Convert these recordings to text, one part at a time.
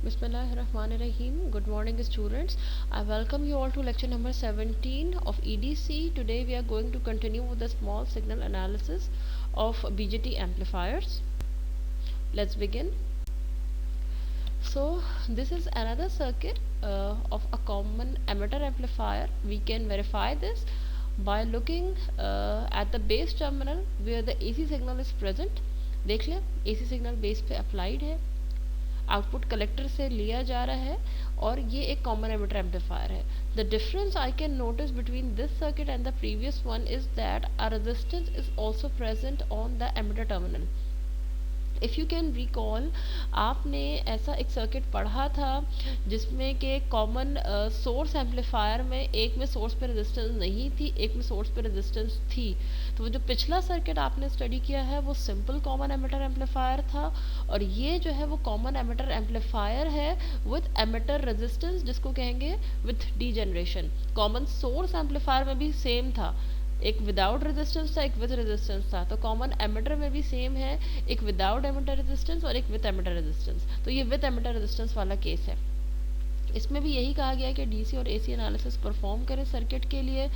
Bismillahirrahmanirrahim. Good morning, students. I welcome you all to lecture number 17 of EDC. Today we are going to continue with the small signal analysis of BJT amplifiers. Let's begin. So, this is another circuit of a common emitter amplifier. We can verify this by looking at the base terminal where the AC signal is present. देख लें AC signal base पे applied है, output collector से लिया जा रहा है और ये एक कॉमन एमिटर एम्पलीफायर है. The difference I can notice between this circuit and the previous one is that a resistance is also present on the emitter terminal. If you can recall, आपने ऐसा एक सर्किट पढ़ा था जिसमें कि common source amplifier में एक में सोर्स पे रेजिस्टेंस नहीं थी, एक में सोर्स पे रेजिस्टेंस थी. तो वो जो पिछला सर्किट आपने स्टडी किया है वो सिंपल कॉमन एमिटर एम्पलीफायर था, और ये जो है वो कॉमन एमिटर एम्पलीफायर है विथ एमिटर रेजिस्टेंस, जिसको कहेंगे with degeneration. Common source amplifier में भी सेम था, एक विदाउट रेजिस्टेंस था, एक विद रेजिस्टेंस था. तो कॉमन एमिटर में भी सेम है, एक विदाउट एमिटर रेजिस्टेंस और एक विद एमिटर रेजिस्टेंस. तो ये विद एमिटर रेजिस्टेंस वाला केस है. इसमें भी यही कहा गया है कि डीसी और एसी एनालिसिस परफॉर्म करें सर्किट के लिए,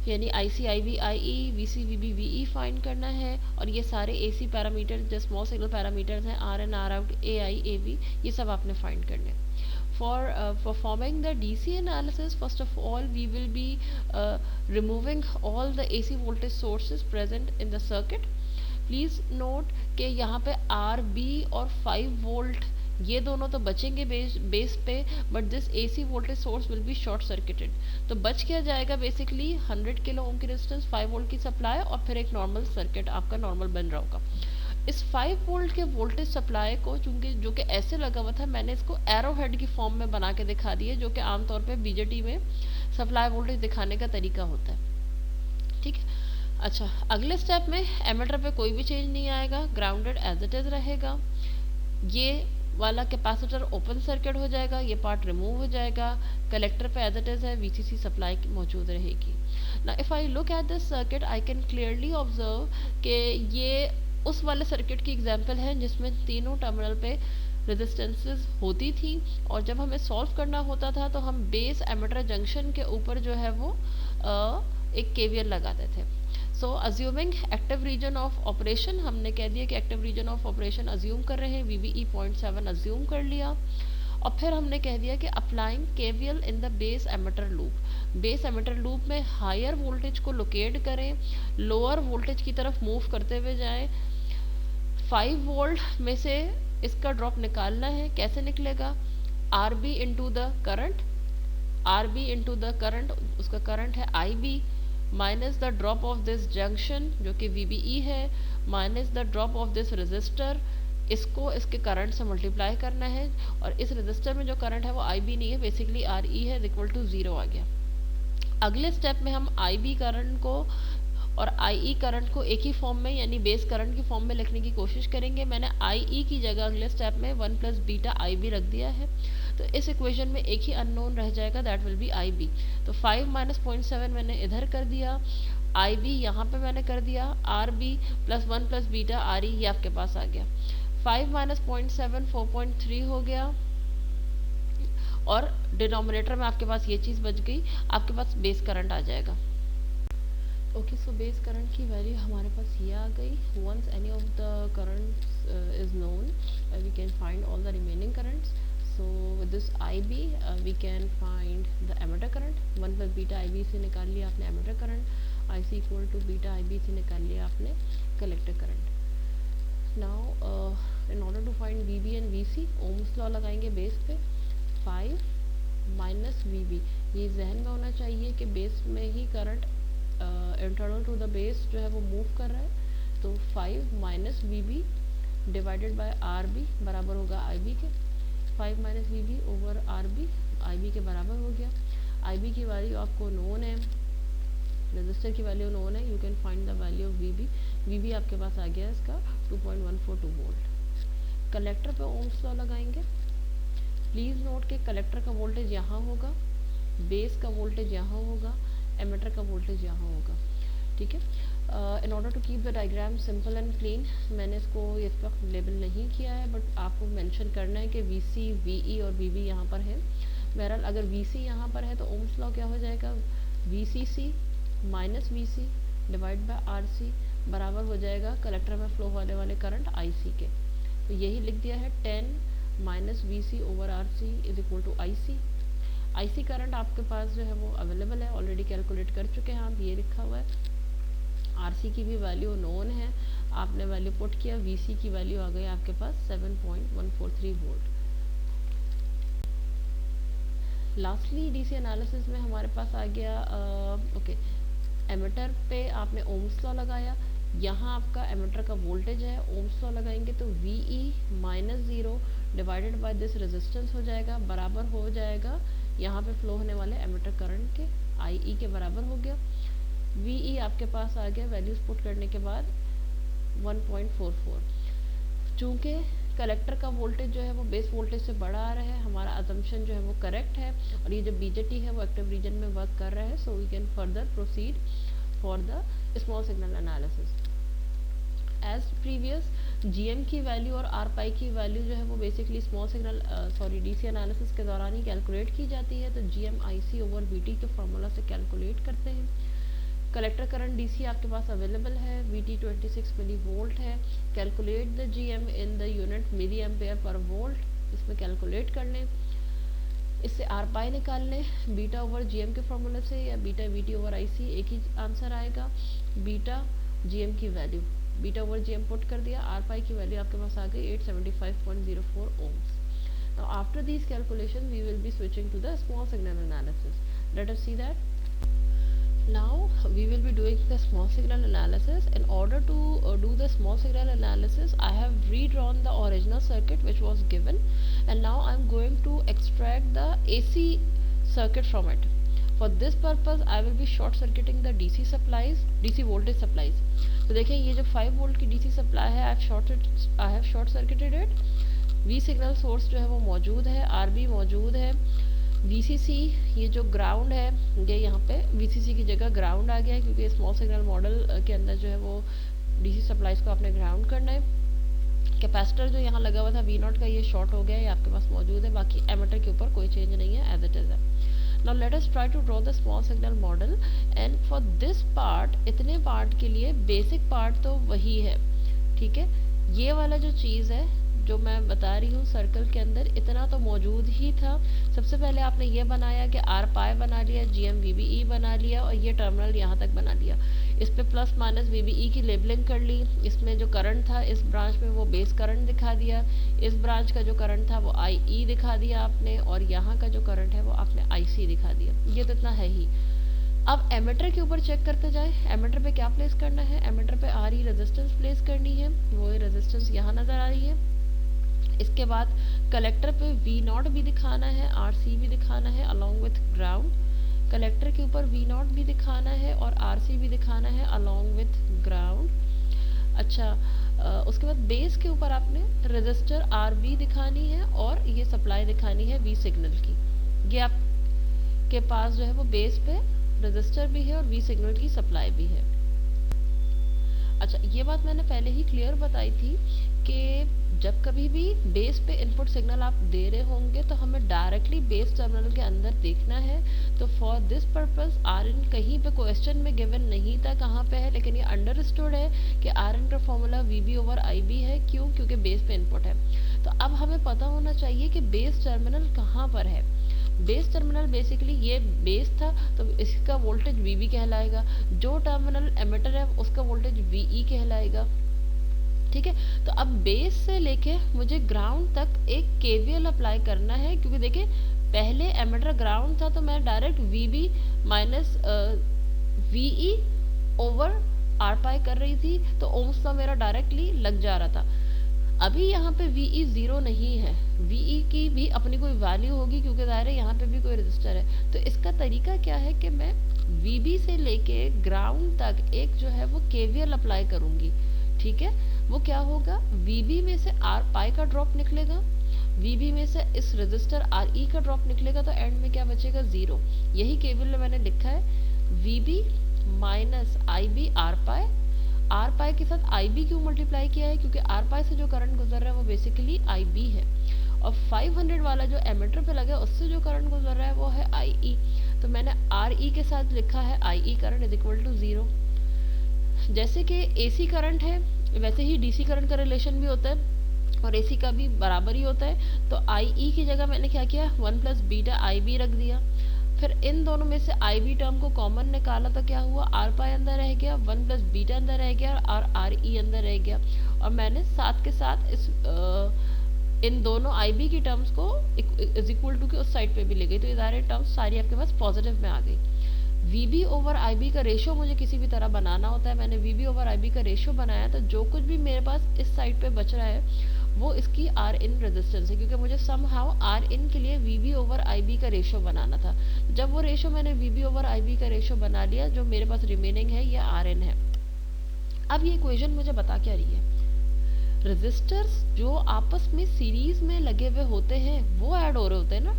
यानी IC IV IE VC VB VE find करना है. और ये सारे एसी पैरामीटर जो स्मॉल सिग्नल पैरामीटर्स हैं, R in R out A I A V, ये सब आपने फाइंड करने. For performing the DC analysis, first of all we will be removing all the AC voltage sources present in the circuit. Please note कि यहाँ पे RB और 5 volt ये दोनों तो बचेंगे बेस पे, but this AC voltage source will be short circuited. तो बच क्या जाएगा, बेसिकली 100 किलो ओम की रेजिस्टेंस, 5 वोल्ट की सप्लाई और फिर एक नॉर्मल सर्किट आपका नॉर्मल बन रहा होगा. इस 5 वोल्ट के वोल्टेज सप्लाई को, चूंकि जो कि ऐसे लगा हुआ था, मैंने इसको एरो हेड की फॉर्म में बना के दिखा दिया, जो कि आमतौर पे बीजेटी में सप्लाई वोल्टेज दिखाने का तरीका होता है. ठीक है. अच्छा, अगले स्टेप में एमिटर पे कोई भी चेंज नहीं आएगा, ग्राउंडेड एज इट इज रहेगा. ये वाला कैपेसिटर ओपन सर्किट हो जाएगा, ये पार्ट रिमूव हो जाएगा. कलेक्टर पे एज इट इज है, वीसीसी सप्लाई मौजूद रहेगी. ना if I look at this circuit I can clearly observe कि ये उस वाले सर्किट की एग्जांपल है जिसमें तीनों टर्मिनल पे रेजिस्टेंसेस होती थी, और जब हमें सॉल्व करना होता था तो हम बेस एमिटर जंक्शन के ऊपर जो है वो एक केवीएल लगाते थे. So assuming active region of operation, हमने कह दिया कि active region of operation assume कर रहे हैं, वीवीई 0.7 अज्यूम कर लिया. और फिर हमने कह दिया कि applying KVL in the base emitter loop. Base emitter loop में हायर वोल्टेज को लोकेट करें, लोअर वोल्टेज की तरफ मूव करते हुए जाएं. 5 वोल्ट में से इसका ड्रॉप निकालना है. कैसे निकलेगा, R B into the current, R B into the current, उसका करंट है I B, minus the drop of this junction जो कि वीबीई है, minus the drop of this resistor. इसको इसके करंट से मल्टीप्लाई करना है, और इस रेजिस्टर में जो करंट है वो आई बी नहीं है, बेसिकली आर ई है, इक्वल टू 0 आ गया. अगले स्टेप में हम आई बी करंट को और आई करंट को एक ही फॉर्म में, यानी बेस करंट की फॉर्म में लिखने की कोशिश करेंगे. मैंने आई की जगह अगले स्टेप में 1 प्लस बीटा आई बी रख दिया है. तो इस इक्वेशन में एक ही अननोन रह जाएगा, that will be I B. तो 5 माइनस 0.7 मैंने इधर कर दिया, आई बी यहाँ पे मैंने कर दिया, R B plus 1 plus beta R E, ये आपके पास आ गया. 5 माइनस 0.7 4.3 हो गया, और डिनोमिनेटर में आपके पास ये चीज़ बच गई, आपके पास बेस करंट आ जाएगा. ओके, सो बेस करंट की वैल्यू हमारे पास ये आ गई. Once any of the currents is known we can find all the remaining currents. So with this I B we can find the emitter current. 1 plus beta I B से निकाल लिया आपने emitter current, I C equal to beta I B से निकाल लिया आपने collector current. Now in order to find we B and V C, ohm's law लगाएंगे base पे. 5 माइनस वी बी, ये जहन में होना चाहिए कि बेस में ही current internal to the base जो है वो मूव कर रहा है. तो 5 minus V B divided by R B बराबर होगा आई बी के. 5 minus V B over R B I B के बराबर हो गया. आई बी की वैल्यू आपको नोन है, रजिस्टर की वैल्यू नोन है, you can find the value of V B. V B आपके पास आ गया इसका 2.142 वोल्ट. कलेक्टर पे ओम्स लॉ लगाएंगे. प्लीज़ नोट के कलेक्टर का वोल्टेज यहाँ होगा, बेस का वोल्टेज यहाँ होगा, एमिटर का वोल्टेज यहाँ होगा. ठीक है। In order to keep the diagram simple and clean, मैंने इसको इस वक्त लेबल नहीं किया है, बट आपको मेंशन करना है कि वी सी, वी ई और वी बी यहाँ पर है। बहरहाल अगर वी सी यहाँ पर है तो ओम्स लॉ क्या हो जाएगा, V C C minus V C divide by R C बराबर हो जाएगा कलेक्टर में फ्लो होने वाले करंट आई सी के। तो यही लिख दिया है 10 minus V C over R C is equal to I C. I C current आपके पास जो है वो अवेलेबल है, ऑलरेडी कैलकुलेट कर चुके हैं आप, ये लिखा हुआ है। आरसी की भी वैल्यू नोन है, आपने वैल्यू पुट किया, वीसी की वैल्यू आ गई आपके पास 7.143 वोल्ट। लास्टली डीसी एनालिसिस में हमारे पास आ गया ओके, एमिटर पे आपने ओम्स लॉ लगाया, यहाँ आपका एमिटर का वोल्टेज है, ओम्स लॉ लगाएंगे तो V E minus zero divided by this resistance हो जाएगा, बराबर हो जाएगा यहाँ पे फ्लो होने वाले एमिटर करंट के, आई ई के बराबर हो गया। वी ई आपके पास आ गया वैल्यूज पुट करने के बाद 1.44। चूँकि कलेक्टर का वोल्टेज जो है वो बेस वोल्टेज से बड़ा आ रहा है, हमारा अजम्पशन जो है वो करेक्ट है, और ये जो बीजेटी है वो एक्टिव रीजन में वर्क कर रहा है, so we can further proceed for the small signal analysis. As previous gm की वैल्यू और आर पाई की वैल्यू जो है वो basically small signal DC analysis के दौरान ही कैलकुलेट की जाती है, तो जीएम आईसी ओवर बीटी के फार्मूला से कैलकुलेट करते हैं। कलेक्टर करंट डीसी आपके पास अवेलेबल है, वीटी 26 मिली वोल्ट है, calculate the gm in the unit milli ampere per volt, इसमें कैलकुलेट कर लें, इससे आर पाई निकाल लें बीटा ओवर जीएम के फार्मूले से, या बीटा वीटी ओवर आईसी, एक ही आंसर आएगा, बीटा जीएम की value, beta over GM put कर दिया, आर पाई की वैल्यू आपके पास आ गई 875.04 ohms. Now after these calculations we will be switching to the small signal analysis. Let us see that. Now we will be doing the small signal analysis. In order to do the small signal analysis, I have redrawn the original circuit which was given, and now I am going to extract the AC circuit from it. For this purpose I will be short circuiting the DC supplies, DC voltage supplies. तो देखें ये जो 5 volt की DC supply है, I have short circuited it. V signal source जो है वो मौजूद है, RB मौजूद है, VCC ये जो ग्राउंड है ये यहाँ पे VCC की जगह ग्राउंड आ गया है, क्योंकि स्मॉल सिग्नल मॉडल के अंदर जो है वो DC सप्लाईज को आपने ग्राउंड करना है। कैपेसिटर जो यहाँ लगा हुआ था V0 का ये शॉर्ट हो गया है, ये आपके पास मौजूद है, बाकी एमिटर के ऊपर कोई चेंज नहीं है, एज इट इज़ है। Now let us try to draw the small signal model, and for this part, इतने पार्ट के लिए बेसिक पार्ट तो वही है, ठीक है। ये वाला जो चीज़ है जो मैं बता रही हूँ सर्कल के अंदर, इतना तो मौजूद ही था। सबसे पहले आपने ये बनाया कि आर पाई बना लिया, G M V B E बना लिया, और ये टर्मिनल यहाँ तक बना लिया, इस पे plus minus V B E की लेबलिंग कर ली, इसमें जो करंट था इस ब्रांच में वो बेस करंट दिखा दिया, इस ब्रांच का जो करंट था वो आई ई दिखा दिया आपने, और यहाँ का जो करंट है वो आपने आई सी दिखा दिया। ये तो इतना है ही। अब एमिटर के ऊपर चेक करते जाए, एमिटर पे क्या प्लेस करना है, एमिटर पे आर ई रेजिस्टेंस प्लेस करनी है, वो रेजिस्टेंस यहाँ नज़र आ रही है। इसके बाद कलेक्टर पे V0 भी दिखाना है, RC भी दिखाना है अलॉन्ग विथ ग्राउंड, कलेक्टर के ऊपर V0 भी दिखाना है और RC भी दिखाना है अलॉन्ग विथ ग्राउंड। अच्छा, उसके बाद बेस के ऊपर आपने रजिस्टर RB दिखानी है और ये सप्लाई दिखानी है V सिग्नल की। ये आपके पास जो है वो बेस पे रजिस्टर भी है और V सिग्नल की सप्लाई भी है। अच्छा, ये बात मैंने पहले ही क्लियर बताई थी कि जब कभी भी बेस पे इनपुट सिग्नल आप दे रहे होंगे तो हमें डायरेक्टली बेस टर्मिनल के अंदर देखना है। तो for this purpose R in कहीं पे क्वेश्चन में गिवन नहीं था कहाँ पे है, लेकिन ये अंडरस्टूड है कि आर इन का formula V B over I B है। क्यों? क्योंकि बेस पे इनपुट है। तो अब हमें पता होना चाहिए कि बेस टर्मिनल कहाँ पर है। बेस टर्मिनल बेसिकली ये बेस था तो इसका वोल्टेज वी बी कहलाएगा, जो टर्मिनल एमिटर है उसका वोल्टेज वी ई कहलाएगा। ठीक है, तो अब बेस से लेके मुझे ग्राउंड तक एक केवीएल अप्लाई करना है, क्योंकि देखिए पहले एमिटर ग्राउंड था तो मैं direct V B minus V E over R pi कर रही थी, तो ओम्स लॉ मेरा डायरेक्टली लग जा रहा था। अभी यहाँ पे वी ई ज़ीरो नहीं है, वी ई की भी अपनी कोई वैल्यू होगी क्योंकि ज़ाहिर है यहाँ पे भी कोई रजिस्टर है। तो इसका तरीका क्या है कि मैं वी बी से लेके ग्राउंड तक एक जो है वो केवीएल अप्लाई करूँगी। ठीक है, वो क्या होगा, वी बी में से आर पाई का ड्रॉप निकलेगा, वी बी में से इस रजिस्टर आर ई का ड्रॉप निकलेगा, तो एंड में क्या बचेगा, ज़ीरो। यही केवीएल में मैंने लिखा है, V B minus I B R pi, R pi के साथ आई बी क्यों मल्टीप्लाई किया है, क्योंकि आर पाई से जो करंट गुजर रहा है वो बेसिकली आई बी है, और 500 वाला जो एमीटर पे लगा है उससे जो करंट गुजर रहा है वो है आई ई। तो मैंने आर ई के साथ लिखा है आई ई करंट इज इक्वल टू 0। जैसे कि एसी करंट है वैसे ही डीसी करंट का रिलेशन भी होता है और एसी का भी बराबर ही होता है। तो आई ई की जगह मैंने क्या किया, 1 प्लस बीटा आई बी रख दिया। फिर इन दोनों में से आई बी टर्म को कॉमन निकाला तो क्या हुआ, आर पाई अंदर रह गया, 1 प्लस बीटा अंदर रह गया और आर ई अंदर रह गया। और मैंने साथ के साथ इस इन दोनों आई बी की टर्म्स को इज इक्वल टू के उस साइड पे भी ले गई, तो ये सारे टर्म्स सारी आपके पास पॉजिटिव में आ गई। V B over I B का रेशियो मुझे किसी भी तरह बनाना होता है, मैंने V B over I B का रेशियो बनाया, तो जो कुछ भी मेरे पास इस साइड पे बच रहा है वो इसकी आर इन रेजिस्टेंस है, क्योंकि मुझे सम हाउ आर इन के लिए V B over I B का रेशियो बनाना था। जब वो रेशियो मैंने V B over I B का रेशियो बना लिया, जो मेरे पास रिमेनिंग है ये आर इन है। अब ये इक्वेशन मुझे बता क्या रही है, रेजिस्टर्स जो आपस में सीरीज में लगे हुए होते हैं वो ऐड हो रहे होते हैं ना।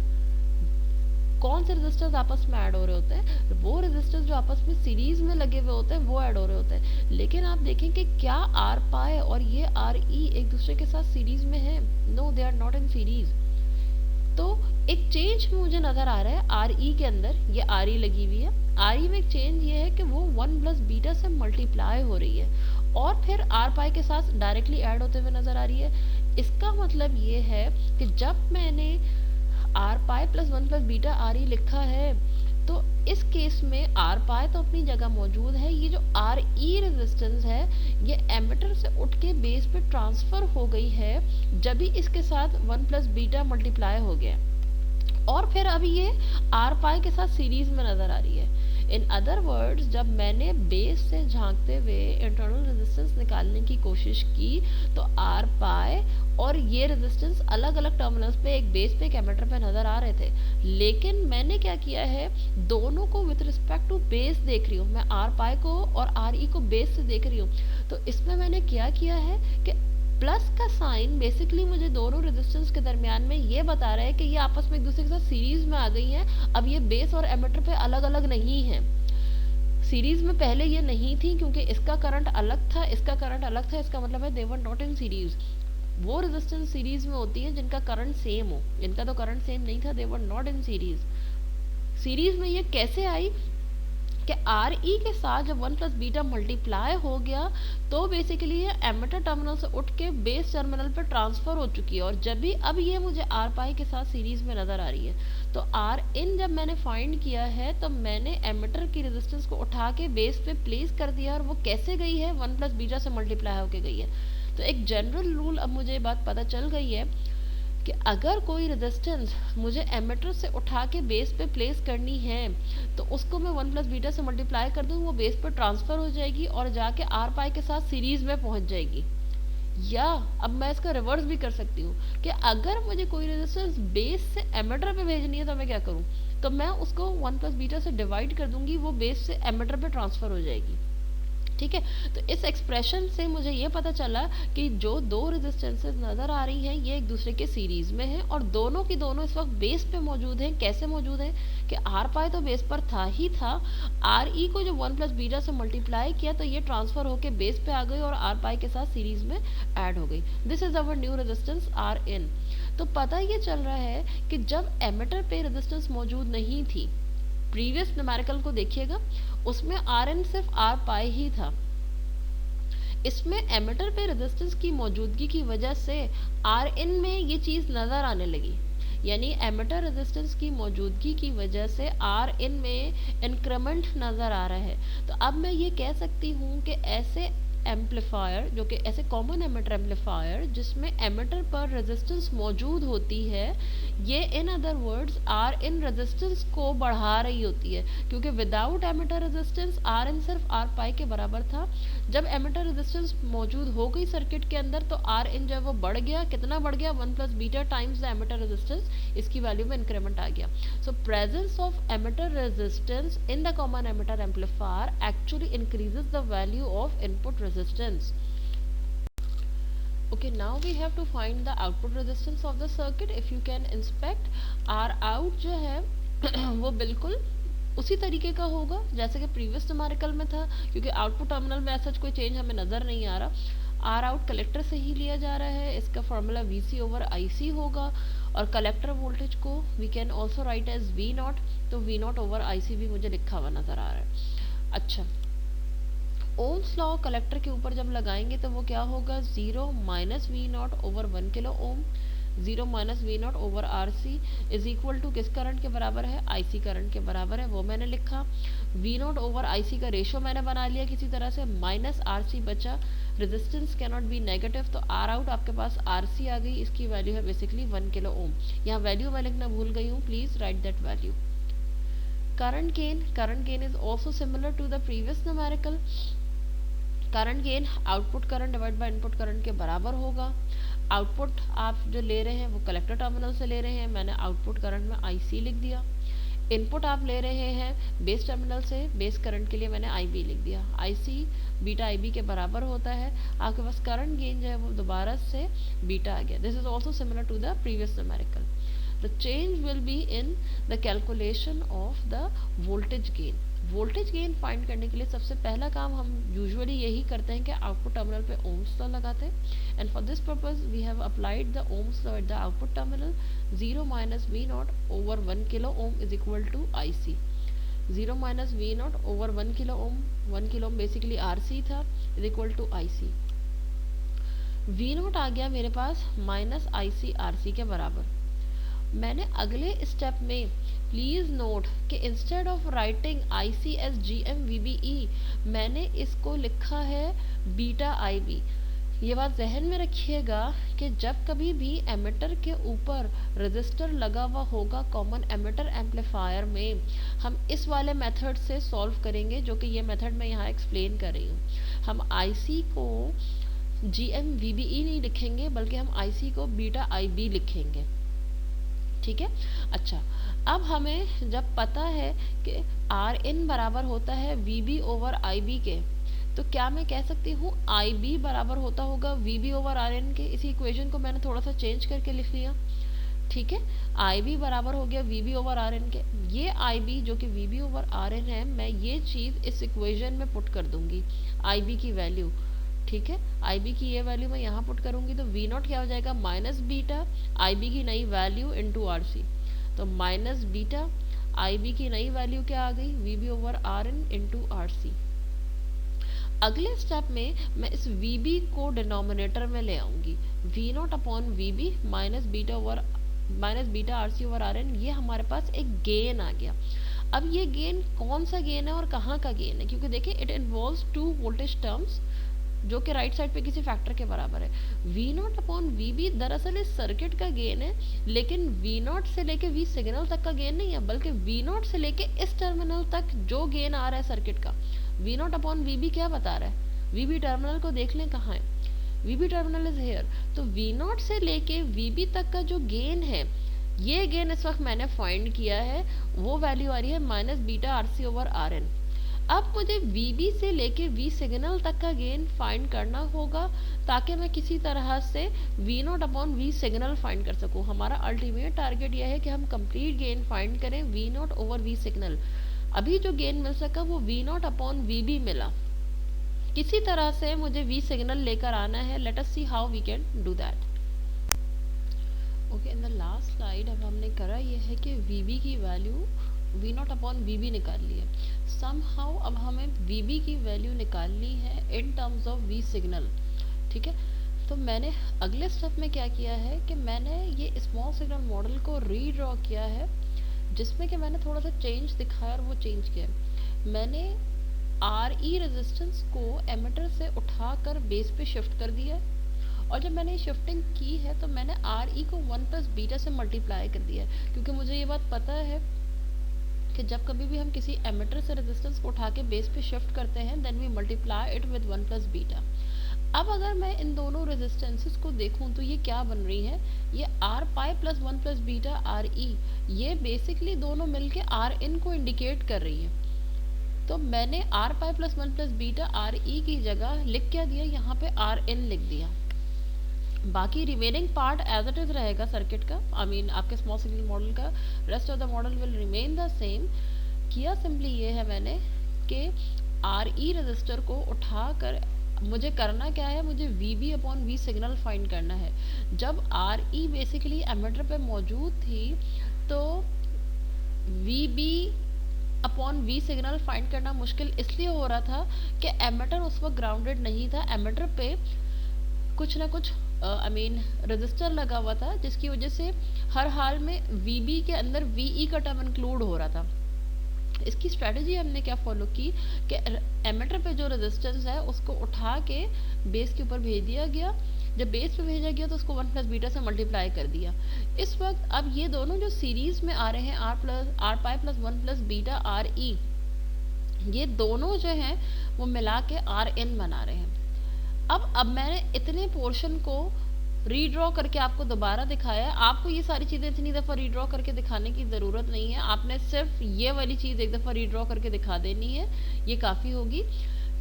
कौन से रेजिस्टर्स आपस में ऐड हो रहे होते हैं, वो रेजिस्टर्स जो आपस में सीरीज में लगे हुए होते हैं वो ऐड हो रहे होते हैं। लेकिन आप देखें कि क्या आर पाई और ये आर ई एक दूसरे के साथ सीरीज में है, no they are not in series. तो एक चेंज मुझे नजर आ रहा है आर ई के अंदर, ये आर ई लगी हुई है, आर ई में एक चेंज ये है कि वो 1 प्लस बीटा से मल्टीप्लाई हो रही है और फिर आर पाई के साथ डायरेक्टली ऐड होते हुए नजर आ रही है। इसका मतलब ये है कि जब मैंने R pi plus 1 plus beta R E लिखा है तो इस केस में आर पाई तो अपनी जगह मौजूद है, ये जो आर ई रेजिस्टेंस है ये एमीटर से उठ के बेस पे ट्रांसफर हो गई है जब भी इसके साथ 1 प्लस बीटा मल्टीप्लाई हो गया और फिर अभी ये आर पाई के साथ सीरीज में नजर आ रही है। इन अदर वर्ड्स जब मैंने बेस से झांकते हुए इंटरनल रेजिस्टेंस निकालने की कोशिश की तो आर पाई और ये रेजिस्टेंस अलग अलग टर्मिनल्स पे, एक बेस पे एक एमीटर पे नजर आ रहे थे, लेकिन मैंने क्या किया है दोनों को विद रिस्पेक्ट टू बेस देख रही हूँ, मैं आर पाई को और आर ई को बेस से देख रही हूँ। तो इसमें मैंने क्या किया है कि प्लस का साइन बेसिकली मुझे दोनों रेजिस्टेंस के दरमियान में ये बता रहा है कि ये आपस में एक दूसरे के साथ सीरीज में आ गई हैं। अब ये बेस और एमीटर पे अलग अलग नहीं है, सीरीज में पहले ये नहीं थी क्योंकि इसका करंट अलग था, इसका करंट अलग था, इसका मतलब है दे वर नॉट इन सीरीज। वो रेजिस्टेंस सीरीज में होती है जिनका करंट सेम हो, इनका तो करंट सेम नहीं था, they were not in series. Series में ये कैसे आई कि आर ई के साथ जब 1 प्लस बीटा मल्टीप्लाई हो गया तो बेसिकली ये एमीटर टर्मिनल से उठ के बेस टर्मिनल पर ट्रांसफर हो चुकी है, और जब भी अब ये मुझे आर पाई के साथ सीरीज में नजर आ रही है। तो आर इन जब मैंने फाइंड किया है तो मैंने एमीटर की रेजिस्टेंस को उठा के बेस पे प्लेस कर दिया, और वो कैसे गई है 1 प्लस बीटा से मल्टीप्लाई होके गई है। तो एक जनरल रूल अब मुझे बात पता चल गई है कि अगर कोई रेजिस्टेंस मुझे एमीटर से उठा के बेस पे प्लेस करनी है तो उसको मैं 1 प्लस बीटा से मल्टीप्लाई कर दूँ, वो बेस पे ट्रांसफर हो जाएगी और जाके आर पाई के साथ सीरीज में पहुंच जाएगी। या अब मैं इसका रिवर्स भी कर सकती हूँ कि अगर मुझे कोई रेजिस्टेंस बेस से एमीटर पे भेजनी है तो मैं क्या करूँ, तो मैं उसको 1 प्लस बीटा से डिवाइड कर दूंगी, वो बेस से एमीटर पे ट्रांसफर हो जाएगी। ठीक है, तो इस एक्सप्रेशन से मुझे ये पता चला कि जो दो रेजिस्टेंसेस नजर आ रही हैं ये एक दूसरे के सीरीज में हैं और दोनों की दोनों इस वक्त बेस पे मौजूद हैं। कैसे मौजूद हैं कि आर पाई तो बेस पर था ही था, आर ई को जो 1 प्लस बीटा से मल्टीप्लाई किया तो ये ट्रांसफर होके बेस पे आ गई और आर पाई के साथ सीरीज में ऐड हो गई। This is our new resistance R in. तो पता ये चल रहा है कि जब एमीटर पे रेजिस्टेंस मौजूद नहीं थी, प्रीवियस न्यूमेरिकल को देखिएगा उसमें आर एन सिर्फ आर पाई ही था, इसमें एमीटर पे रेजिस्टेंस की मौजूदगी की वजह से आर इन में ये चीज नजर आने लगी, यानी एमीटर रेजिस्टेंस की मौजूदगी की वजह से आर इन में इंक्रीमेंट नजर आ रहा है। तो अब मैं ये कह सकती हूँ कि ऐसे एम्पलीफायर जो कि ऐसे कॉमन एमिटर एम्पलीफायर जिसमें एमिटर पर रेजिस्टेंस मौजूद होती है, ये in other words R in resistance को बढ़ा रही होती है, क्योंकि without emitter resistance R in सिर्फ आर पाई के बराबर था। जब एमिटर रेजिस्टेंस मौजूद हो गई सर्किट के अंदर तो आर इन जो है वो बढ़ गया, कितना बढ़ गया 1 plus beta times the emitter resistance, इसकी वैल्यू में इंक्रीमेंट आ गया। So presence of emitter resistance in the common emitter amplifier actually increases the value of input resistance. Okay, now we have to find the output resistance of the circuit. If you can inspect, R out जो है वो बिल्कुल उसी तरीके का होगा जैसे कि प्रीवियस न्यूमेरिकल में था, क्योंकि आउटपुट टर्मिनल में ऐसा कोई चेंज हमें नज़र नहीं आ रहा। आर आउट कलेक्टर से ही लिया जा रहा है, इसका formula V C over I C होगा, और कलेक्टर वोल्टेज को we can also write as V naught, तो V naught over I C भी मुझे लिखा हुआ नज़र आ रहा है। अच्छा, ओम्स लॉ कलेक्टर के ऊपर जब लगाएंगे तो वो क्या होगा, 0 minus V naught over 1 kilo ohm, 0 minus V naught over R C is equal to किस करंट के बराबर है, आई सी करंट के बराबर है, वो मैंने लिखा। वी नॉट ओवर आई सी का रेशो मैंने बना लिया किसी तरह से, माइनस आर सी बचा, resistance can not be negative, तो आर आउट आपके पास आर सी आ गई, इसकी वैल्यू है बेसिकली 1 किलो ओम। यहाँ वैल्यू मैं लिखना भूल गई हूँ, please right that value. current gain is also similar to the previous numerical। Current gain output current divide by input current के बराबर होगा। आउटपुट आप जो ले रहे हैं वो कलेक्टर टर्मिनल से ले रहे हैं, मैंने आउटपुट करंट में आईसी लिख दिया। इनपुट आप ले रहे हैं बेस टर्मिनल से, बेस करंट के लिए मैंने आईबी लिख दिया। आईसी बीटा आईबी के बराबर होता है, आपके पास करंट गेन जो है वो दोबारा से बीटा आ गया। This is also similar to the previous numerical. The change will be in the calculation of the voltage gain. Voltage gain find करने के लिए सबसे पहला काम हम यूजुअली यही करते हैं कि आउटपुट टर्मिनल पे ओम्स लॉ लगाते हैं, and for this purpose we have applied the Ohm's law at the output terminal. 0 minus V naught over 1 kilo ohm is equal to I C. 0 minus V naught over 1 kilo ohm, 1 kilo ohm basically R C था, is equal to I C. V naught आ गया मेरे पास minus आई C R C के बराबर। मैंने अगले step में please note कि instead of writing I C as G M V B E, मैंने इसको लिखा है बीटा आई बी। ये बात जहन में रखिएगा कि जब कभी भी एमिटर के ऊपर रजिस्टर लगा हुआ होगा कॉमन एमिटर एम्पलीफायर में, हम इस वाले मेथड से सॉल्व करेंगे, जो कि ये मेथड मैं यहाँ एक्सप्लेन कर रही हूँ। हम आई सी को G M V B E नहीं लिखेंगे, बल्कि हम आई सी को बीटा आई बी लिखेंगे, ठीक है। अच्छा, अब हमें जब पता है कि आर एन बराबर होता है V B over I B के, तो क्या मैं कह सकती हूँ आई बी बराबर होता होगा V B over R in के। इसी इक्वेशन को मैंने थोड़ा सा चेंज करके लिख लिया, ठीक है। आई बी बराबर हो गया V B over R in के। ये आई बी जो कि V B over R in है, मैं ये चीज़ इस इक्वेशन में पुट कर दूंगी, आई बी की वैल्यू, ठीक है। आई बी की ये वैल्यू मैं यहाँ पुट करूंगी, तो वी नॉट क्या हो जाएगा, माइनस बीटा आई बी की नई वैल्यू इंटू आर सी, तो माइनस बीटा आई बी की नई वैल्यू क्या आ गई, V B over R in into R C. अगले स्टेप में मैं इस वी बी को डिनोमिनेटर में ले आऊंगी, V naught upon V B minus beta R C over R in. ये हमारे पास एक गेन आ गया। अब ये गेन कौन सा गेन है और कहाँ का गेन है, क्योंकि देखिए it involves two voltage terms जो कि राइट साइड पे किसी फैक्टर के बराबर है। V naught upon V B दरअसल इस सर्किट का गेन है, लेकिन वी नॉट से लेके वी सिग्नल तक का गेन नहीं है, बल्कि वी नॉट से लेके इस टर्मिनल तक जो गेन आ रहा है सर्किट का, V naught upon V B क्या बता रहा है, वी बी टर्मिनल को देख लें कहाँ है, V B terminal is here. तो वी नॉट से लेके वी बी तक का जो गेन है, ये गेन इस वक्त मैंने फाइंड किया है, वो वैल्यू आ रही है minus beta R C over R in. अब मुझे VB से लेके V सिग्नल तक का गेन फाइंड करना होगा, ताकि मैं किसी तरह से V not upon V signal find कर सकूं। हमारा अल्टीमेट टारगेट यह है कि हम कंप्लीट गेन फाइंड करें V naught over V signal. अभी जो गेन मिल सका वो V नॉट अपॉन VB मिला, किसी तरह से मुझे V सिग्नल लेकर आना है। Let us see how we can do that. Okay, in the last slide अब हमने करा ये है कि VB की वैल्यू V naught upon V B निकाल ली है समहाउ। अब हमें वी बी की वैल्यू निकालनी है in terms of V signal, ठीक है। तो मैंने अगले स्टेप में क्या किया है कि मैंने ये स्मॉल सिग्नल मॉडल को रीड्रॉ किया है, जिसमें कि मैंने थोड़ा सा चेंज दिखाया और वो चेंज किया है। मैंने आर ई रेजिस्टेंस को एमिटर से उठाकर बेस पे शिफ्ट कर दिया है, और जब मैंने शिफ्टिंग की है तो मैंने आर ई को 1 प्लस बीटा से मल्टीप्लाई कर दिया है, क्योंकि मुझे ये बात पता है कि जब कभी भी हम किसी एमिटर से रेजिस्टेंस को उठा के बेस पे शिफ्ट करते हैं, then we multiply it with 1 plus beta. अब अगर मैं इन दोनों रेजिस्टेंसेस को देखूं तो ये क्या बन रही है, ये R pi plus 1 plus beta R E, ये बेसिकली दोनों मिलके आर इन को इंडिकेट कर रही है। तो मैंने R pi plus 1 plus beta R E की जगह लिख क्या दिया, यहाँ पे आर इन लिख दिया। बाकी remaining part as it is रहेगा सर्किट का, आई मीन आपके स्मॉल सिग्नल मॉडल का, rest of the model will remain the same. किया सिंपली ये है मैंने कि RE रजिस्टर को उठाकर मुझे करना क्या है, मुझे VB upon V signal find करना है। जब RE बेसिकली एमिटर पे मौजूद थी तो VB upon V signal find करना मुश्किल इसलिए हो रहा था कि एमिटर उस वक्त ग्राउंडेड नहीं था, एमिटर पे कुछ ना कुछ रजिस्टर लगा हुआ था, जिसकी वजह से हर हाल में VB के अंदर VE का टर्म इंक्लूड हो रहा था। इसकी स्ट्रेटजी हमने क्या फॉलो की कि एमिटर पे जो रेजिस्टेंस है उसको उठा के बेस के ऊपर भेज दिया गया। जब बेस पे भेजा गया तो उसको 1 प्लस बीटा से मल्टीप्लाई कर दिया। इस वक्त अब ये दोनों जो सीरीज में आ रहे हैं R pi plus 1 plus beta RE, ये दोनों जो हैं वो मिला के RN बना रहे हैं। अब मैंने इतने पोर्शन को रीड्रॉ करके आपको दोबारा दिखाया है। आपको ये सारी चीज़ें इतनी दफ़ा रीड्रॉ करके दिखाने की ज़रूरत नहीं है, आपने सिर्फ ये वाली चीज़ एक दफ़ा रीड्रॉ करके दिखा देनी है, ये काफ़ी होगी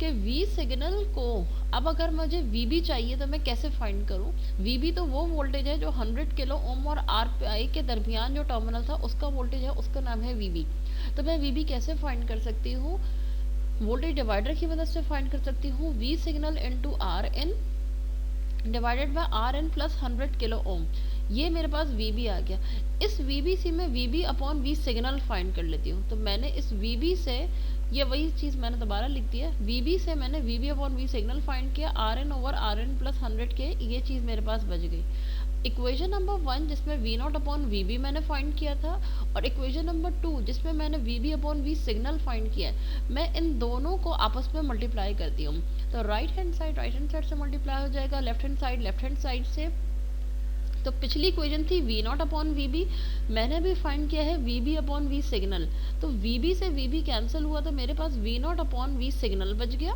कि V सिग्नल को अब अगर मुझे VB चाहिए तो मैं कैसे फाइंड करूं। VB तो वो वोल्टेज है जो 100 किलो ओम और RPI के दरमियान जो टर्मिनल था उसका वोल्टेज है, उसका नाम है VB। तो मैं VB कैसे फाइंड कर सकती हूँ, वोल्टेज डिवाइडर की मदद से फाइंड कर सकती हूँ। V signal into RN divided by RN plus 100 kilo ohm, ये मेरे पास VB आ गया। इस VB से मैं VB upon V signal find कर लेती हूँ। तो मैंने इस VB से, ये वही चीज़ मैंने दोबारा लिख दी है, VB से मैंने VB upon V signal find किया, RN ओवर RN प्लस 100 के, ये चीज़ मेरे पास बच गई। इक्वेशन नंबर 1 जिसमें V0 अपॉन VB मैंने फाइंड किया था, और इक्वेशन नंबर 2 जिसमें मैंने VB upon V signal find किया है, मैं इन दोनों को आपस में मल्टीप्लाई करती हूँ। तो राइट हैंड साइड से मल्टीप्लाई हो जाएगा, लेफ्ट हैंड साइड से। तो पिछली इक्वेशन थी V0 अपॉन VB, मैंने भी फाइंड किया है VB अपॉन V सिग्नल। तो VB से VB कैंसिल हुआ तो मेरे पास V0 अपॉन V सिग्नल बच गया।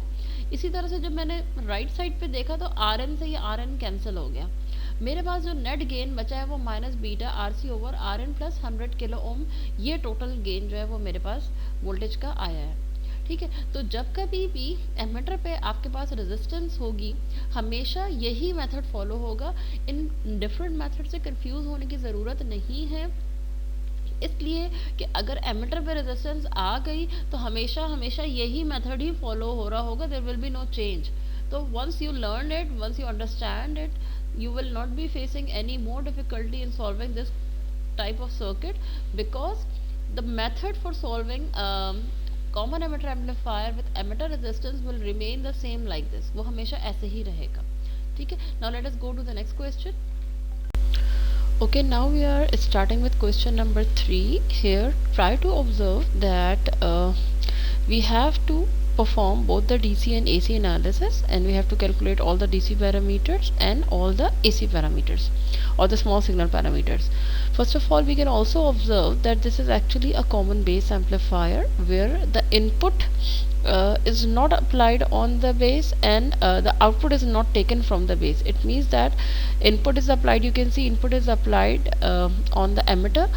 इसी तरह से जब मैंने राइट साइड पे देखा तो RN से ये RN कैंसिल हो गया। मेरे पास जो नेट गेन बचा है वो minus beta RC over RN plus 100 kilo ohm, ये टोटल गेन जो है वो मेरे पास वोल्टेज का आया है। ठीक है, तो जब कभी भी एमिटर पे आपके पास रेजिस्टेंस होगी, हमेशा यही मेथड फॉलो होगा। इन डिफरेंट मेथड से कंफ्यूज होने की ज़रूरत नहीं है, इसलिए कि अगर एमिटर पे रेजिस्टेंस आ गई तो हमेशा हमेशा यही मेथड ही फॉलो हो रहा होगा, there will be no change. तो once you learn it, once you understand it, you will not be facing any more difficulty in solving this type of circuit, because the method for solving common emitter amplifier with emitter resistance will remain the same like this, वो हमेशा ऐसे ही रहेगा. ठीक है, now let us go to the next question. Okay, now we are starting with question number 3. Here try to observe that we have to perform both the DC and AC analysis, and we have to calculate all the DC parameters and all the AC parameters or the small signal parameters. First of all, we can also observe that this is actually a common base amplifier where the input is not applied on the base and the output is not taken from the base. It means that input is applied, you can see input is applied on the emitter,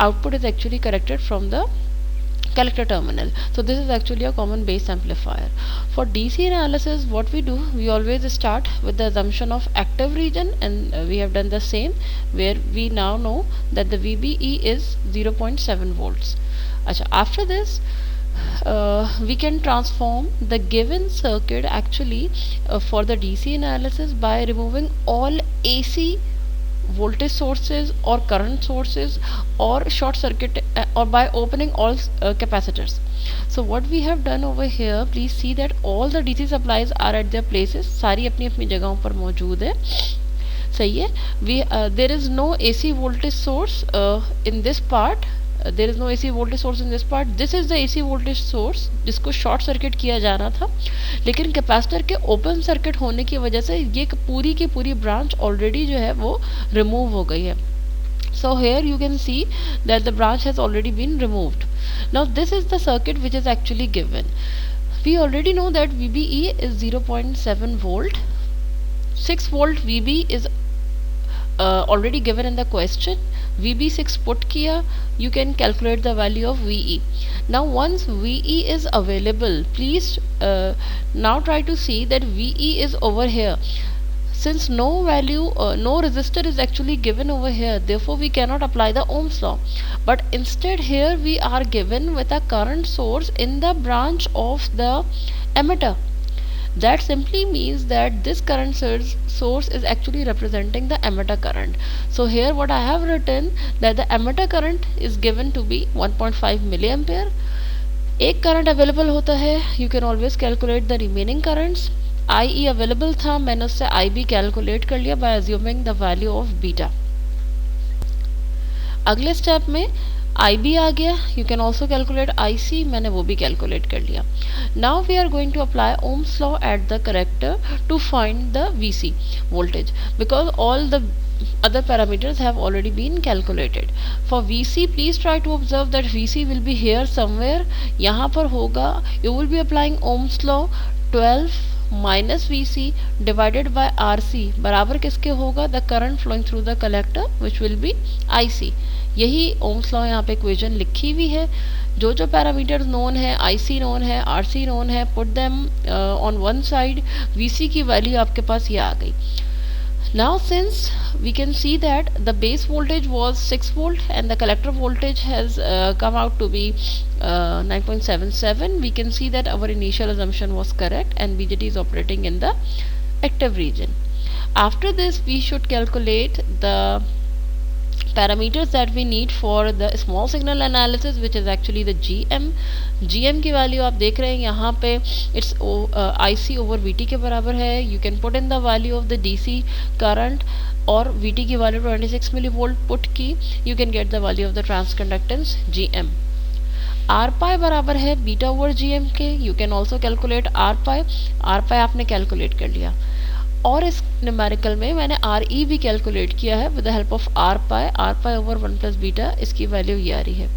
output is actually corrected from the collector terminal. So this is actually a common base amplifier. For DC analysis, what we do, we always start with the assumption of active region, and we have done the same, where we now know that the VBE is 0.7 volts. Achha, after this we can transform the given circuit actually for the DC analysis by removing all AC voltage sources or current sources or short circuit or by opening all capacitors. So what we have done over here, please see that all the DC supplies are at their places, सारी अपनी अपनी जगहों पर मौजूद है. सही है. There is no AC voltage source in this part. There is no AC voltage source in this part. This is the AC voltage source जिसको शॉर्ट सर्किट किया जाना था, लेकिन कैपेसिटर के ओपन सर्किट होने की वजह से ये पूरी की पूरी ब्रांच ऑलरेडी जो है वो रिमूव हो गई है. So here you can see that the branch has already been removed. Now this is the circuit which is actually given. We already know that VBE is 0.7 volt. 6 volt VB is already given in the question. VB6 put किया, you can calculate the value of VE. Now once VE is available, please now try to see that VE is over here. since no resistor is actually given over here, therefore we cannot apply the Ohm's law, but instead here we are given with a current source in the branch of the emitter. That simply means that this current source is actually representing the emitter current. So here what I have written, that the emitter current is given to be 1.5 milliampere. एक current available होता है, you can always calculate the remaining currents. I E available था, मैंने उससे I B calculate कर लिया by assuming the value of beta. अगले step में आई बी आ गया, you can also calculate I C, मैंने वो भी कैलकुलेट कर लिया. Now we are going to apply Ohm's law at the character to find the V C voltage, because all the other parameters have already been calculated. For VC, please try to observe that VC will be here somewhere. यहाँ पर होगा, you will be applying Ohm's law. 12 minus VC divided by RC बराबर किसके होगा? The current flowing through the collector, which will be IC. यही Ohm's law यहाँ पे equation लिखी हुई है. जो जो पैरामीटर्स नोन है, IC नोन है, RC नोन है, put them on one side. VC की वैल्यू आपके पास ये आ गई. Now since we can see that the base voltage was 6 volt and the collector voltage has come out to be 9.77, we can see that our initial assumption was correct and BJT is operating in the active region. After this we should calculate the parameters that we need for the small signal analysis, which is actually the GM की value आप देख रहे हैं यहाँ पे, it's IC over VT के बराबर है. You can put in the value of the DC current और VT की वैल्यू 26 मिलीवोल्ट पुट की, you can get the value of the transconductance GM. R pi बराबर है बीटा ओवर GM के, you can also calculate R pi आपने calculate कर लिया. और इस न्यूमेरिकल में मैंने आर ई भी कैलकुलेट किया है with the help of R pi over 1 plus beta, इसकी वैल्यू ये आ रही है.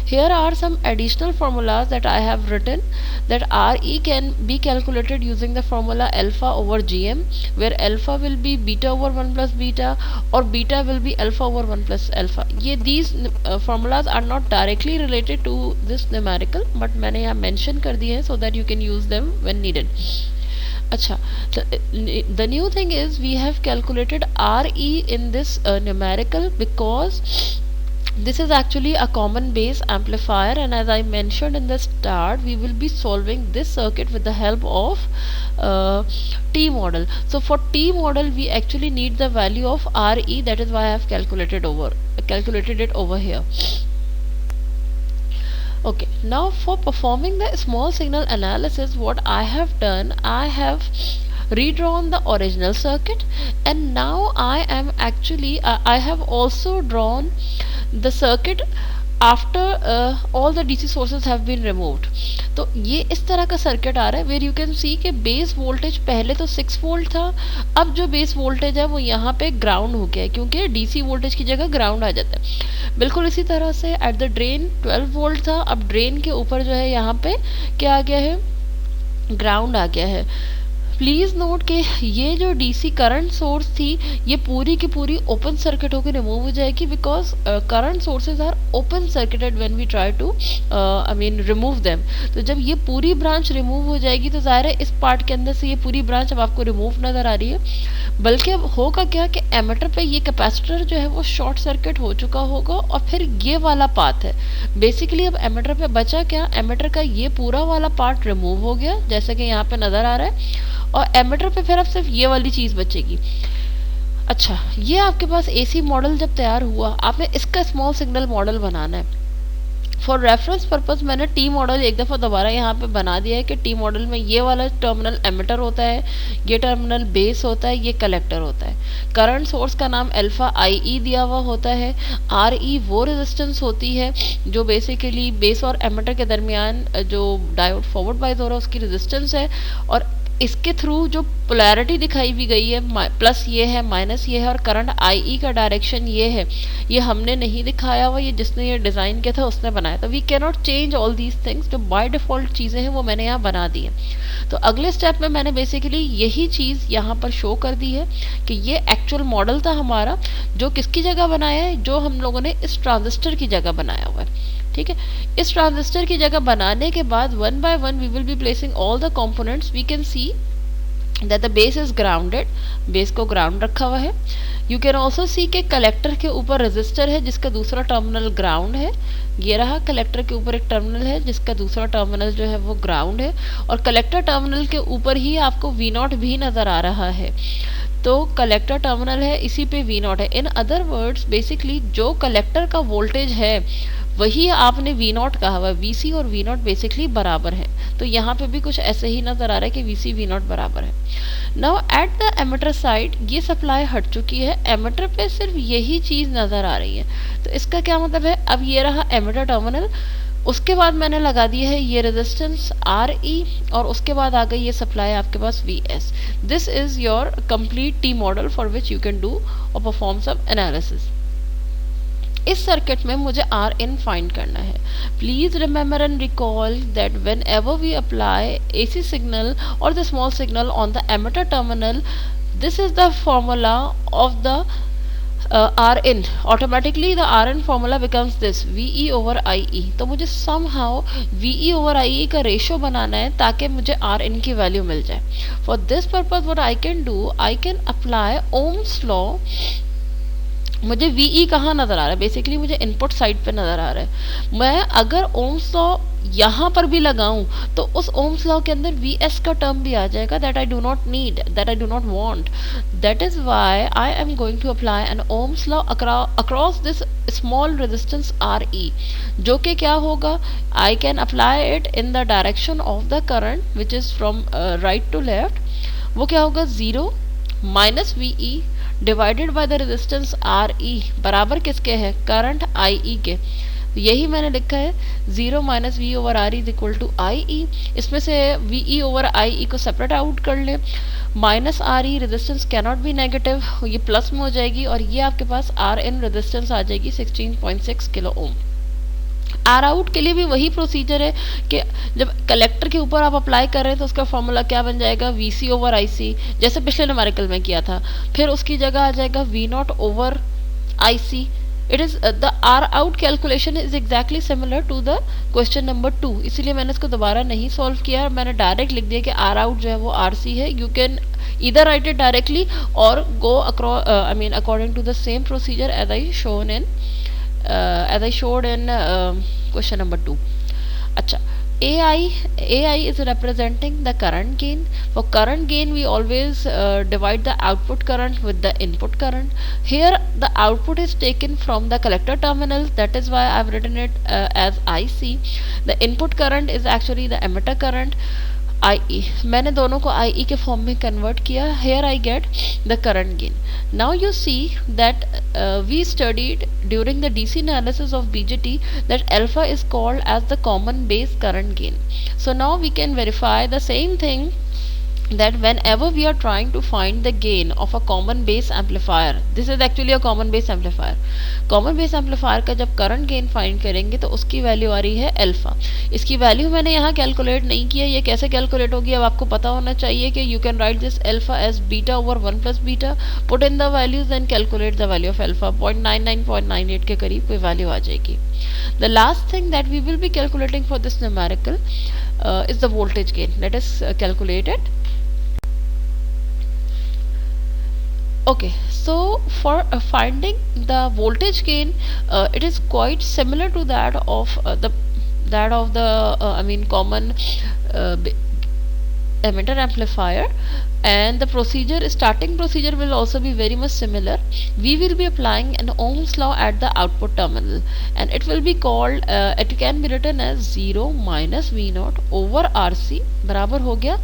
Here are some additional formulas that I have written, that R E can be calculated using the formula alpha over GM, where alpha will be beta over 1 plus beta और beta will be alpha over 1 plus alpha. ये these formulas are not directly related to this numerical, but मैंने यहाँ mention कर दिए हैं so that you can use them when needed. अच्छा, the new thing is we have calculated RE in this numerical because this is actually a common base amplifier, and as I mentioned in the start, we will be solving this circuit with the help of T model. So for T model we actually need the value of RE, that is why I have calculated it over here. Okay, now for performing the small signal analysis, what I have done, I have redrawn the original circuit, and now I am actually I have also drawn the circuit after all the DC sources have been removed. तो ये इस तरह का circuit आ रहा है where you can see कि base voltage पहले तो 6 वोल्ट था, अब जो बेस वोल्टेज है वो यहाँ पे ग्राउंड हो गया है क्योंकि DC वोल्टेज की जगह ग्राउंड आ जाता है. बिल्कुल इसी तरह से एट द ड्रेन 12 वोल्ट था, अब ड्रेन के ऊपर जो है यहाँ पे क्या आ गया है? ग्राउंड आ गया है. प्लीज़ नोट कि ये जो DC करंट सोर्स थी ये पूरी की पूरी ओपन सर्किट होकर रिमूव हो जाएगी, because current sources are open circuited when we try to remove them. तो जब ये पूरी ब्रांच रिमूव हो जाएगी तो ज़ाहिर है इस पार्ट के अंदर से ये पूरी ब्रांच अब आपको रिमूव नज़र आ रही है. बल्कि अब होगा क्या कि एमीटर पे ये कैपेसिटर जो है वो शॉर्ट सर्किट हो चुका होगा और फिर ये वाला पाथ है. बेसिकली अब एमीटर पे बचा क्या? एमीटर का ये पूरा वाला पार्ट रिमूव हो गया जैसे कि यहाँ पे नज़र आ रहा है, और एमीटर पे फिर अब सिर्फ ये वाली चीज़ बचेगी. अच्छा, ये आपके पास AC मॉडल जब तैयार हुआ, आपने इसका स्मॉल सिग्नल मॉडल बनाना है. फॉर रेफरेंस पर्पस मैंने T मॉडल एक दफ़ा दोबारा यहाँ पे बना दिया है कि T मॉडल में ये वाला टर्मिनल एमीटर होता है, ये टर्मिनल बेस होता है, ये कलेक्टर होता है. करंट सोर्स का नाम अल्फा IE दिया हुआ होता है. RE वो रेजिस्टेंस होती है जो बेसिकली बेस और एमीटर के दरमियान जो डायोड फॉरवर्ड बाइज हो रहा है उसकी रेजिस्टेंस है, और इसके थ्रू जो पोलैरिटी दिखाई भी गई है, प्लस ये है माइनस ये है, और करंट IE का डायरेक्शन ये है. ये हमने नहीं दिखाया हुआ, ये जिसने ये डिज़ाइन किया था उसने बनाया था. We can not change all these things, जो बाय डिफ़ॉल्ट चीज़ें हैं वो मैंने यहाँ बना दी हैं. तो अगले स्टेप में मैंने बेसिकली यही चीज़ यहाँ पर शो कर दी है कि ये एक्चुअल मॉडल था हमारा, जो किसकी जगह बनाया है? जो हम लोगों ने इस ट्रांजिस्टर की जगह बनाया हुआ है. ठीक है, इस ट्रांजिस्टर की जगह बनाने के बाद one by one we will be placing all the components. We can see that the base is grounded, base को ग्राउंड रखा हुआ है। यू कैन ऑल्सो सी के कलेक्टर के ऊपर रेजिस्टर है जिसका दूसरा टर्मिनल ग्राउंड है। ये रहा कलेक्टर के ऊपर एक टर्मिनल है जिसका दूसरा टर्मिनल जो है वो ग्राउंड है, और कलेक्टर टर्मिनल के ऊपर ही आपको वी नॉट भी नज़र आ रहा है। तो कलेक्टर टर्मिनल है, इसी पे वी नॉट है। इन अदर वर्ड्स बेसिकली जो कलेक्टर का वोल्टेज है वही आपने वी नॉट कहा हुआ, वी सी और वी नॉट बेसिकली बराबर है। तो यहाँ पे भी कुछ ऐसे ही नज़र आ रहा है कि वी सी वी नॉट बराबर है। Now at the emitter side ये सप्लाई हट चुकी है, एमिटर पे सिर्फ यही चीज़ नज़र आ रही है। तो इसका क्या मतलब है, अब ये रहा एमिटर टर्मिनल, उसके बाद मैंने लगा दी है ये रेजिस्टेंस आर ई, और उसके बाद आ गई ये सप्लाई आपके पास V S. This is your complete T model for which you can do और परफॉर्म सम एनालिसिस। इस सर्किट में मुझे आर इन फाइंड करना है। Please remember and recall that whenever we apply AC signal और the small signal on the emitter terminal, this is the formula of the Rn. Automatically the Rn formula becomes this VE over IE. तो मुझे somehow VE over IE का ratio बनाना है ताकि मुझे Rn की value मिल जाए। For this purpose what I can do, I can apply Ohm's law। मुझे VE कहाँ नज़र आ रहा है, बेसिकली मुझे इनपुट साइड पे नज़र आ रहा है। मैं अगर ओम्स लॉ यहाँ पर भी लगाऊं तो उस ओम्स लॉ के अंदर VS का टर्म भी आ जाएगा, that I do not need, that I do not want. That is why I am going to apply an ohm's law across this small resistance RE, जो कि क्या होगा, I can apply it in the direction of the current which is from right to left. वो क्या होगा, 0 minus VE divided by the resistance RE बराबर किसके है, करंट IE के। तो यही मैंने लिखा है 0 minus V over R is equal to IE। इसमें से VE ओवर IE को सेपरेट आउट कर ले, minus RE resistance cannot be negative, ये प्लस में हो जाएगी, और ये आपके पास RN रेजिस्टेंस आ जाएगी 16.6 किलो ओम। आर आउट के लिए भी वही प्रोसीजर है कि जब कलेक्टर के ऊपर आप अप्लाई कर रहे हैं तो उसका फॉर्मूला क्या बन जाएगा, VC ओवर IC, जैसे पिछले न्यूमेरिकल में किया था। फिर उसकी जगह आ जाएगा V naught over IC। It is the R out calculation is exactly similar to the question number 2, इसीलिए मैंने इसको दोबारा नहीं सॉल्व किया, मैंने डायरेक्ट लिख दिया कि आर आउट जो है वो RC है। You can either write it directly or go across according to the same procedure as I showed in question number 2. अच्छा, AI is representing the current gain. For current gain we always divide the output current with the input current. Here the output is taken from the collector terminal, that is why I have written it as IC. The input current is actually the emitter current IE। मैंने दोनों को IE के form में convert किया। Here I get the current gain. Now you see that we studied during the DC analysis of BJT that alpha is called as the common base current gain. So now we can verify the same thing, that whenever we are trying to find the gain of a common base amplifier, this is actually a common base amplifier, common base amplifier का जब current gain find करेंगे तो उसकी value आ रही है alpha. इसकी value मैंने यहाँ कैलकुलेट नहीं किया, ये कैसे कैलकुलेट होगी अब आपको पता होना चाहिए कि you can write this alpha as beta over 1 plus beta, put in the values and calculate the value of alpha, 0.99 0.98 के करीब कोई वैल्यू आ जाएगी। The last thing that we will be calculating for this numerical is the voltage gain. Let us calculate it. Okay, so for finding the voltage gain, it is quite similar to that of the common emitter amplifier, and the starting procedure will also be very much similar. We will be applying an Ohm's law at the output terminal, and it will be called it can be written as 0 minus V naught over RC बराबर हो गया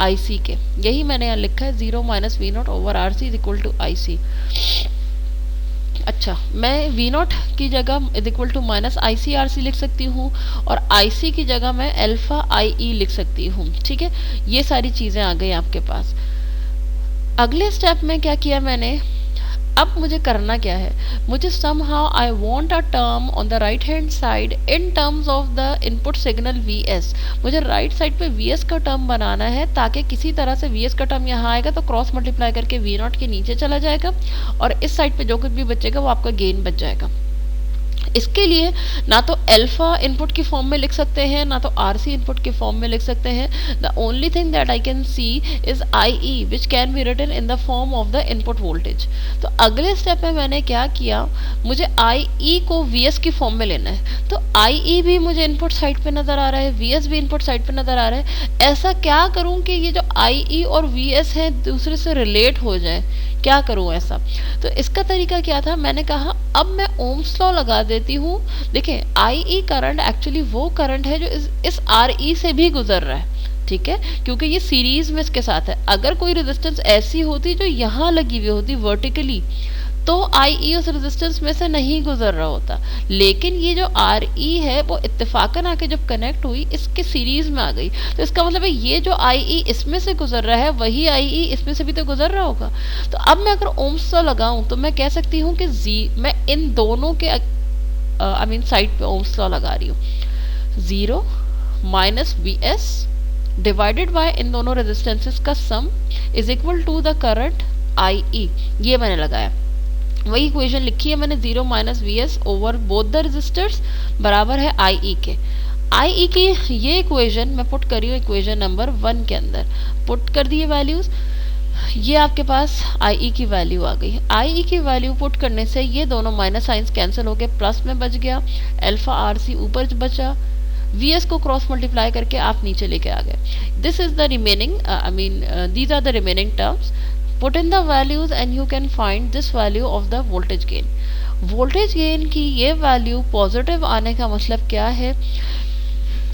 IC के। यही मैंने यहाँ लिखा है 0 minus V naught over RC is equal to IC। अच्छा, मैं V नॉट की जगह is equal to minus ICRC लिख सकती हूँ, और IC की जगह मैं अल्फा IE लिख सकती हूँ। ठीक है, ये सारी चीज़ें आ गई आपके पास। अगले स्टेप में क्या किया मैंने, अब मुझे करना क्या है, मुझे somehow I want a term on the right hand side in terms of the input signal VS। मुझे राइट साइड पे VS का टर्म बनाना है ताकि किसी तरह से VS का टर्म यहाँ आएगा तो क्रॉस मल्टीप्लाई करके V नॉट के नीचे चला जाएगा, और इस साइड पे जो कुछ भी बचेगा वो आपका गेन बच जाएगा। इसके लिए ना तो अल्फा इनपुट की फॉर्म में लिख सकते हैं, ना तो आरसी इनपुट की फॉर्म में लिख सकते हैं. The only thing that I can see is I E which can be written in the form of the input voltage. तो अगले स्टेप में मैंने क्या किया, मुझे आई ई को वी एस की फॉर्म में लेना है. तो आई ई भी मुझे इनपुट साइड पे नजर आ रहा है, वी एस भी इनपुट साइड पे नजर आ रहा है. ऐसा क्या करूं कि ये जो आई ई और वी एस है दूसरे से रिलेट हो जाए, क्या करूं ऐसा. तो इसका तरीका क्या था, मैंने कहा अब मैं ओम्स लॉ लगा देती हूँ. देखें आई ई करंट एक्चुअली वो करंट है जो इस आर ई से भी गुजर रहा है, ठीक है, क्योंकि ये सीरीज में इसके साथ है. अगर कोई रेजिस्टेंस ऐसी होती जो यहाँ लगी हुई होती वर्टिकली, तो आई ई उस रेजिस्टेंस में से नहीं गुजर रहा होता. लेकिन ये जो आर ई है वो इत्तेफाकन आके जब कनेक्ट हुई इसके सीरीज में आ गई. तो इसका मतलब है ये जो आई ई इसमें से गुजर रहा है वही आई ई इसमें से भी तो गुजर रहा होगा. तो अब मैं अगर ओम्स लॉ लगाऊं तो मैं कह सकती हूँ कि मैं इन दोनों के आई मीन साइड पे ओम्स लॉ लगा रही हूँ. 0 minus V S divided by इन दोनों रेजिस्टेंसेस का sum is equal to the current I E. ये मैंने लगाया, वही इक्वेशन लिखी है मैंने. 0 minus V S over both the resistors बराबर है आई ई के. आई ई की ये इक्वेशन मैं पुट करी हूँ इक्वेशन नंबर 1 के अंदर. पुट कर दिए वैल्यूज, ये आपके पास आई ई की वैल्यू आ गई. आई ई की वैल्यू पुट करने से ये दोनों माइनस साइंस कैंसिल हो गए, प्लस में बच गया, अल्फा आर सी ऊपर बचा, वी एस को क्रॉस मल्टीप्लाई करके आप नीचे लेके आ गए. This is the remaining I mean these are the remaining terms. Put in the values and you can find this value of the voltage gain. voltage gain की ये value positive आने का मतलब क्या है.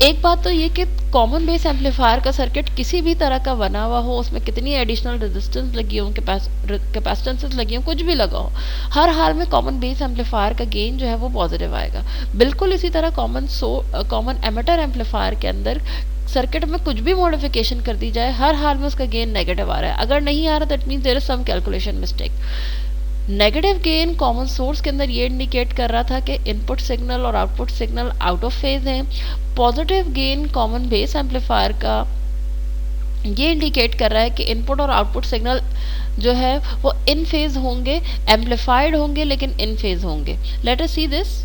एक बात तो ये कि कॉमन बेस एम्पलीफायर का सर्किट किसी भी तरह का बना हुआ हो, उसमें कितनी एडिशनल रेजिस्टेंस लगी हो, कैपेसिटेंसेस लगी हो, कुछ भी लगा हो, हर हाल में कॉमन बेस एम्पलीफायर का गेन जो है वो पॉजिटिव आएगा. बिल्कुल इसी तरह कॉमन एमिटर एम्पलीफायर के अंदर सर्किट में कुछ भी मॉडिफिकेशन कर दी जाए, हर हाल में उसका गेन नेगेटिव आ रहा है. अगर नहीं आ रहा that means there is some calculation mistake. Negative gain common source के अंदर ये इंडिकेट कर रहा था कि इनपुट सिग्नल और output signal out of phase हैं. Positive gain common base amplifier का ये इंडिकेट कर रहा है कि इनपुट और आउटपुट सिग्नल जो है वो इन फेज होंगे, एम्पलीफाइड होंगे लेकिन इन फेज होंगे. Late us see this.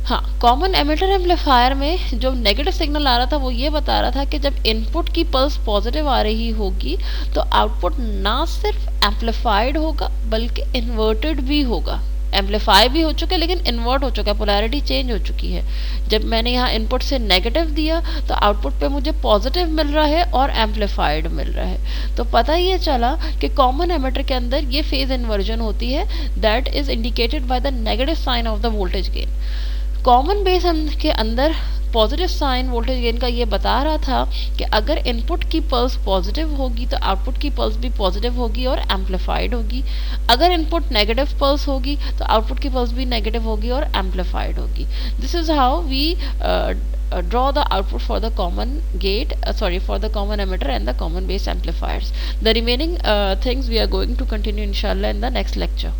हाँ, कॉमन एमिटर एम्पलीफायर में जो नेगेटिव सिग्नल आ रहा था वो ये बता रहा था कि जब इनपुट की पल्स पॉजिटिव आ रही होगी तो आउटपुट ना सिर्फ एम्पलीफाइड होगा बल्कि इन्वर्टेड भी होगा. एम्पलीफाई भी हो चुका है लेकिन इन्वर्ट हो चुका है, पोलैरिटी चेंज हो चुकी है. जब मैंने यहाँ इनपुट से नेगेटिव दिया तो आउटपुट पे मुझे पॉजिटिव मिल रहा है और एम्पलीफाइड मिल रहा है. तो पता ये चला कि कॉमन एमिटर के अंदर ये फेज इन्वर्जन होती है, that is indicated by the negative sign of the voltage gain. Common base के अंदर पॉजिटिव साइन वोल्टेज गेन का ये बता रहा था कि अगर इनपुट की पल्स पॉजिटिव होगी तो आउटपुट की पल्स भी पॉजिटिव होगी और एम्पलीफाइड होगी. अगर इनपुट नेगेटिव पल्स होगी तो आउटपुट की पल्स भी नेगेटिव होगी और एम्पलीफाइड होगी. This is how we draw the output for the common gate for the common emitter and the common base amplifiers. The remaining things we are going to continue inshallah in the next lecture.